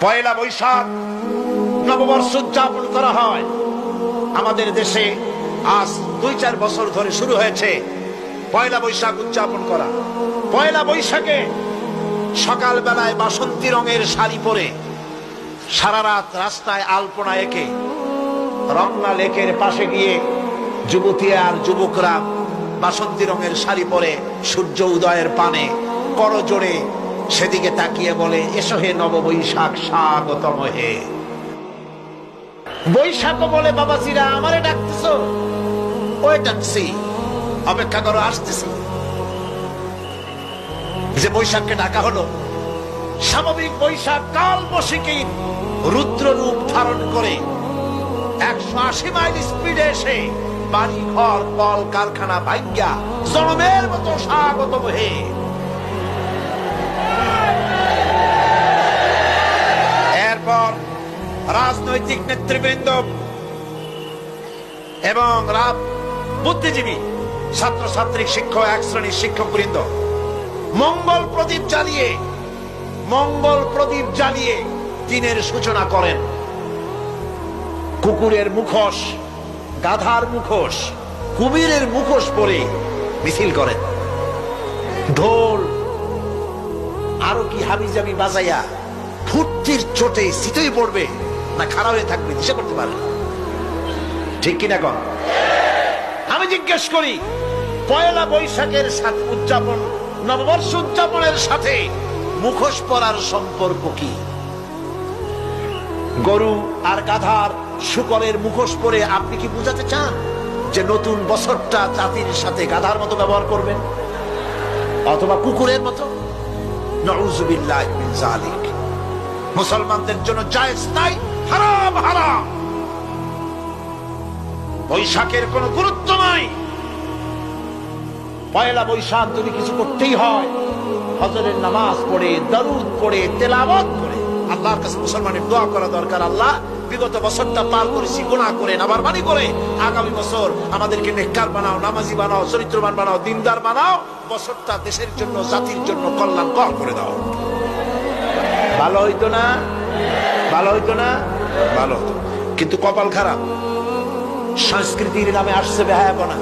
পয়লা বৈশাখ নববর্ষ উদযাপন করা হয় আমাদের দেশে। আজ 2-4 বছর ধরে শুরু হয়েছে পয়লা বৈশাখ উদযাপন করা। পয়লা বৈশাখে সকাল বেলায় বাসন্তী রঙের শাড়ি পরে সারা রাত রাস্তায় আলপনা এঁকে রমনা লেকের পাশে গিয়ে যুবতী আর যুবকরা বাসন্তী রঙের শাড়ি পরে সূর্য উদয়ের পানে করজোড়ে সেদিকে তাকিয়ে বলে, এসো হে নব বৈশাখ স্বাগতম হে। বৈশাখ বলে বাবাজিরা আমারে ডাকতেছ? ওই ডাকছি, অপেক্ষা করো, আসতেছি। যে বৈশাখকে ডাকা হলো, স্বাভাবিক বৈশাখ কাল বৈশাখীর রুদ্র রূপ ধারণ করে 180 মাইল স্পিডে এসে বাড়ি ঘর কল কারখানা ভাঙ্গা জনমের মতো স্বাগতম হে। এরপর রাজনৈতিক নেতৃবৃন্দ এবং বুদ্ধিজীবী ছাত্রছাত্রী শিক্ষক এক শ্রেণীর শিক্ষক বৃন্দ মঙ্গল প্রদীপ জ্বালিয়ে দিনের সূচনা করেন। কুকুরের মুখোশ, গাধার মুখোশ, কুমিরের মুখোশ পরে মিছিল করেন। ঢোল আরো কি হাবিজাবি বাজাইয়া ফুর্তির চোটে শীতই পড়বে না খাড়া হয়ে থাকবে দিশা করতে পারে, ঠিক কিনা কন? আমি জিজ্ঞেস করি, পয়লা বৈশাখের সাথে উদযাপন, নববর্ষ উদযাপনের সাথে মুখোশ পরার সম্পর্ক কি? গরু আর গাধার শুকরের মুখোশ পরে আপনি কি বুঝাতে চান যে নতুন বছরটা জাতির সাথে গাধার মতো ব্যবহার করবেন অথবা কুকুরের মতো? নাউযুবিল্লাহি মিন যালিক। মুসলমানদের জন্য জায়েজ নাই, হারাম হারাম। বৈশাখের কোনো গুরুত্ব নাই। পয়লা বৈশাখ যদি কিছু করতেই হয়, ফজরের নামাজ পড়ে, দরুদ পড়ে, তেলাওয়াত করে আল্লাহর কাছে মুসলমানের দোয়া করা দরকার। আল্লাহ, বিগত বছরটা পার করেছি গুনাহ করে, নাফরমানি করে, আগামী বছর আমাদেরকে নেককার বানাও, নামাজি বানাও, চরিত্রবান বানাও, দিনদার বানাও। বছরটা দেশের জন্য, জাতির জন্য কল্যাণকর করে দাও। ভালো হইতো না? ভালো হইতো না? ভালো হতো। কিন্তু কপাল খারাপ, সংস্কৃতির নামে আসছে বেহায়াপনা।